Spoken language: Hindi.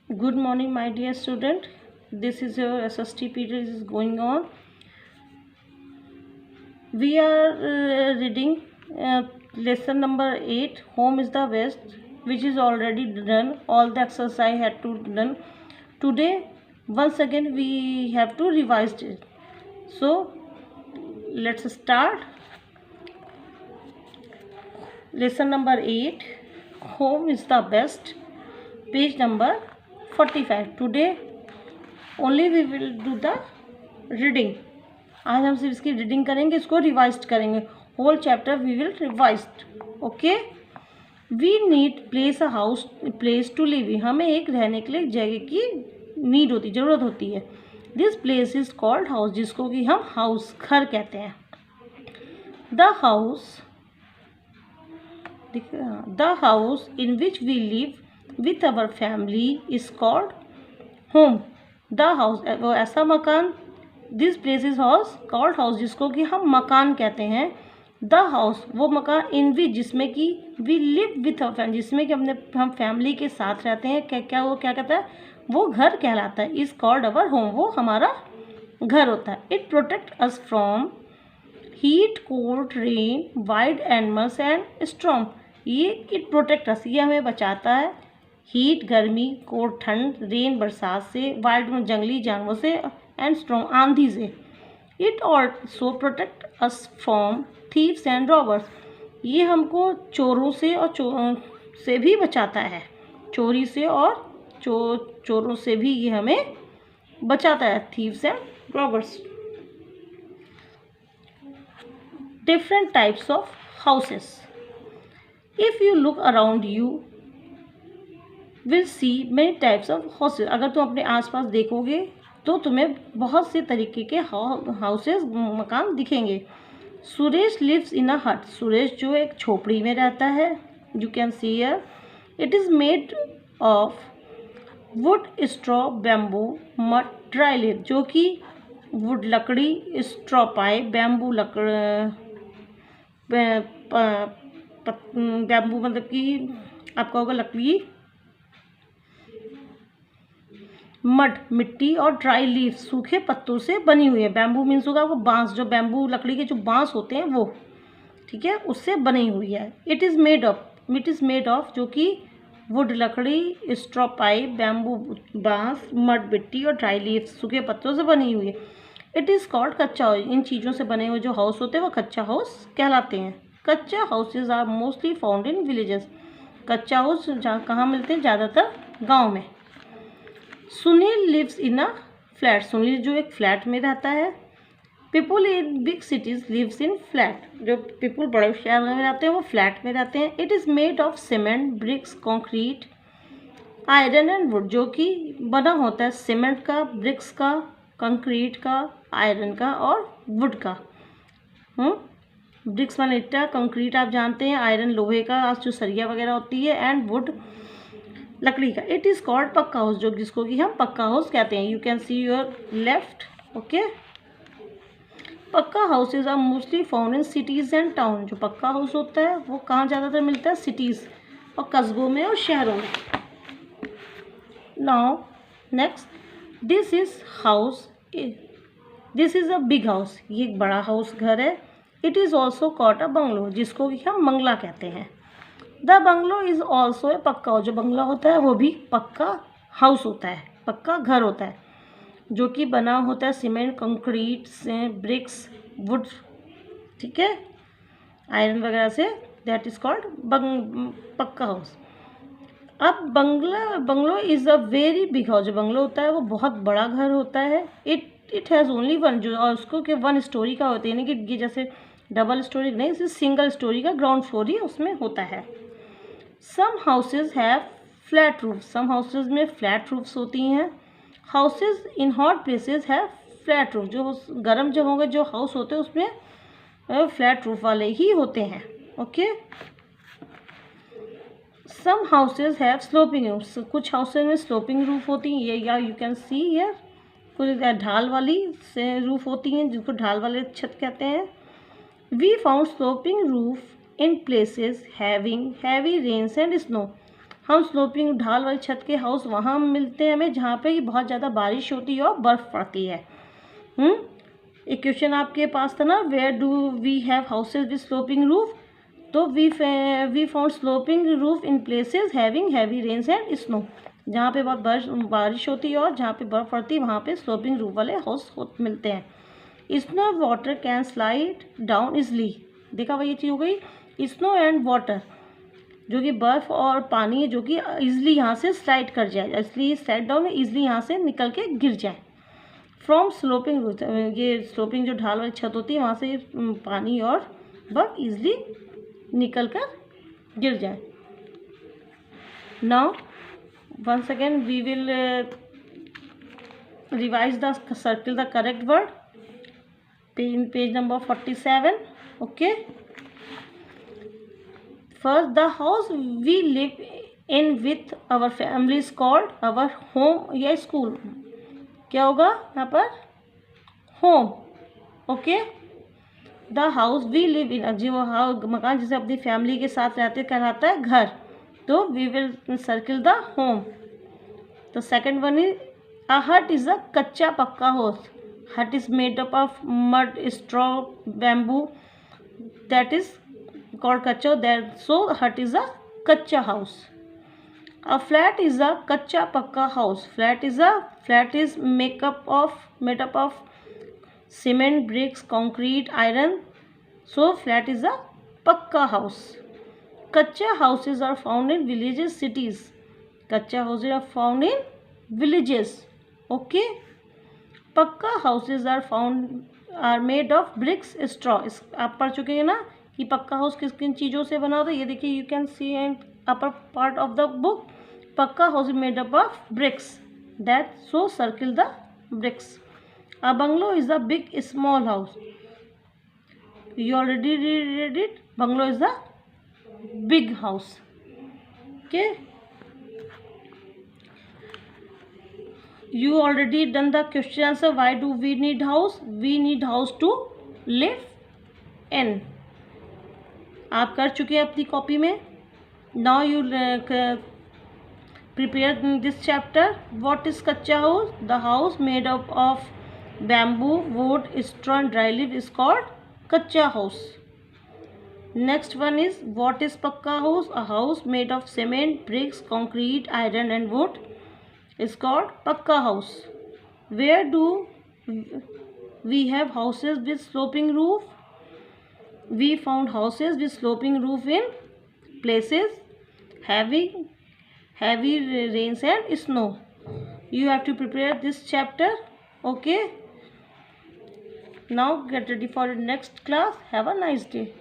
Good morning, my dear student. This is your SST period is going on. We are reading lesson number 8. Home is the best, which is already done. All the exercise had to done. Today, once again, we have to revise it. So, let's start. Lesson number 8. Home is the best. Page number 45. Today, only we will do the reading. आज हम सिर्फ इसकी रीडिंग करेंगे, इसको रिवाइज करेंगे. Whole chapter we will revise. Okay. We need place a house place to live in. हमें एक रहने के लिए जगह की नीड होती, ज़रूरत होती है. This place is called house, जिसको कि हम हाउस घर कहते हैं. The house in which we live with our family is called home. The house, वो ऐसा मकान. This place is house called house, जिसको कि हम मकान कहते हैं. द हाउस, वो मकान. इन विच, जिसमें कि we live with our family, जिसमें कि हम फैमिली के साथ रहते हैं. वो क्या कहता है, वो घर कहलाता है. इज कॉल्ड अवर होम, वो हमारा घर होता है. It protect us from heat, cold, rain, wild animals and storm. ये इट प्रोटेक्ट अस, ये हमें बचाता है हीट गर्मी, कोल्ड ठंड, रेन बरसात से, वाइल्ड जंगली जानवरों से, एंड स्ट्रॉन्ग आंधी से. It also protect us from thieves and robbers. ये हमको चोरों से और से भी बचाता है. चोरी से और चोरों से भी ये हमें बचाता है. Thieves and robbers. Different types of houses. If you look around you will see many types of houses. अगर तुम अपने आसपास देखोगे तो तुम्हें बहुत से तरीके के हाउसेस मकान दिखेंगे. सुरेश लिव्स इन अ हट. सुरेश जो एक झोपड़ी में रहता है. You can see here. It is made of would, straw, bamboo, mud, dry leaf. जो कि वुड लकड़ी, स्ट्रॉ पाइप, बैम्बू बैम्बू मतलब कि आपका होगा लकड़ी, मड मिट्टी, और ड्राई लीफ सूखे पत्तों से बनी हुई है. बैम्बू मीन्स होगा आपको बांस, जो बैम्बू लकड़ी के जो बांस होते हैं वो, ठीक है, उससे बनी हुई है. इट इज़ मेड ऑफ जो कि वुड लकड़ी, स्ट्रॉ पाइप, बैम्बू बांस, मड मिट्टी और ड्राई लीफ सूखे पत्तों से बनी हुई है. इट इज़ कॉल्ड कच्चा हाउस. इन चीज़ों से बने हुए जो हाउस होते हैं वो कच्चा हाउस कहलाते हैं. Kutcha houses are mostly found in villages. कच्चा हाउस कहाँ मिलते हैं, ज़्यादातर गाँव में. Sunil lives in a flat. Sunil जो एक फ्लैट में रहता है. People in big cities lives in flat. जो पीपल बड़े शहर में रहते हैं वो फ्लैट में रहते हैं. It is made of cement, bricks, concrete, iron and wood. जो कि बना होता है सीमेंट का, ब्रिक्स का, कंक्रीट का, आयरन का और वुड का. ब्रिक्स माने ईंटा, कंक्रीट आप जानते हैं, आयरन लोहे का जो सरिया वगैरह होती है, एंड वुड लकड़ी का. It is called pucca house, जो जिसको कि हम पक्का हाउस कहते हैं. You can see your left. Okay. Pucca houses are mostly found in cities and town. जो पक्का हाउस होता है वो कहाँ ज़्यादातर मिलता है, सिटीज़ और कस्बों में और शहरों में. Now next, this is a big house. ये एक बड़ा हाउस घर है. It is also called a bungalow, जिसको कि हम बंगला कहते हैं. The bungalow is also a पक्का हाउस. जो बंगला होता है वो भी पक्का हाउस होता है, पक्का घर होता है, जो कि बना होता है सीमेंट, कंक्रीट से, ब्रिक्स, वुड, ठीक है, आयरन वगैरह से. That is called pucca house. अब bungalow is a very big house. जो बंगलो होता है वो बहुत बड़ा घर होता है. इट हैज़ ओनली वन, जो और उसको कि वन स्टोरी का होता है, यानी कि ये जैसे डबल स्टोरी नहीं, इसे सिंगल स्टोरी का ग्राउंड फ्लोर ही उसमें होता है. Some houses have flat roof. Some houses में फ्लैट रूफ्स होती हैं. Houses in hot places have flat roof. जो गर्म जगहों के जो हाउस होते हैं उसमें फ्लैट रूफ वाले ही होते हैं. Okay. Some houses have sloping roof. कुछ हाउसेज में स्लोपिंग रूफ होती हैं. ये या यू कैन सी हियर. कुछ ढाल वाली से रूफ होती हैं, जिनको ढाल वाले छत कहते हैं. We found sloping roof in places having heavy rains and snow. हम स्लोपिंग ढाल वाली छत के हाउस वहाँ मिलते हैं हमें जहाँ पे बहुत ज़्यादा बारिश होती है और बर्फ़ पड़ती है। एक क्वेश्चन आपके पास था ना, where do we have houses with sloping roof, तो we found sloping roof in places having heavy rains and snow, जहाँ पे बहुत बारिश होती है और जहाँ पे बर्फ़ पड़ती है वहाँ पे स्लोपिंग रूफ वाले हाउस मिलते हैं। Snow water can slide down easily, देखा भाई ये चीज़ हो गई। स्नो एंड वाटर जो कि बर्फ़ और पानी है जो कि ईजिली यहाँ से स्लाइड कर जाए, इसलिए स्लाइड डाउन ईजिली यहाँ से निकल के गिर जाए। फ्रॉम स्लोपिंग रूफ, ये स्लोपिंग जो ढाल वाली छत होती है वहाँ से पानी और बर्फ ईजिली निकल कर गिर जाए। Now once again we will revise the circle the correct word page number 47. Okay, first, the house we live in with our family is called our home या school, क्या होगा यहाँ पर home. Okay, the house we live in, जो मकान जिसे अपनी फैमिली के साथ रहते कहलाता है घर, तो we will circle the home. तो second one is a hut is a कच्चा पक्का house. Hut is made up of mud, straw, bamboo, that is called कच्चा, that so hut is a कच्चा house. A flat is a कच्चा पक्का house. Flat is made up of cement, bricks, concrete, iron, so flat is a पक्का house. कच्चा houses are found in villages, cities. कच्चा houses are found in villages. Okay, पक्का houses are made of bricks, straw. इस आप पढ़ चुके हैं ना कि पक्का हाउस किस किन चीज़ों से बना होता है। ये देखिए, you can see in upper part of the book, pucca house made up of bricks, that so circle the bricks. A bungalow is a big small house, you already read it. Bungalow is a big house. Okay, you already done the question answer. Why do we need house? We need house to live in. आप कर चुके हैं अपनी कॉपी में. Now you prepare this chapter. What is कच्चा house? The house made up of bamboo, wood, straw and dry leaf is called कच्चा house. Next one is what is पक्का house? A house made of cement, bricks, concrete, iron and wood is called पक्का house. Where do we have houses with sloping roof? We found houses with sloping roof in places having heavy rains and snow. You have to prepare this chapter. Okay, now get ready for the next class. Have a nice day.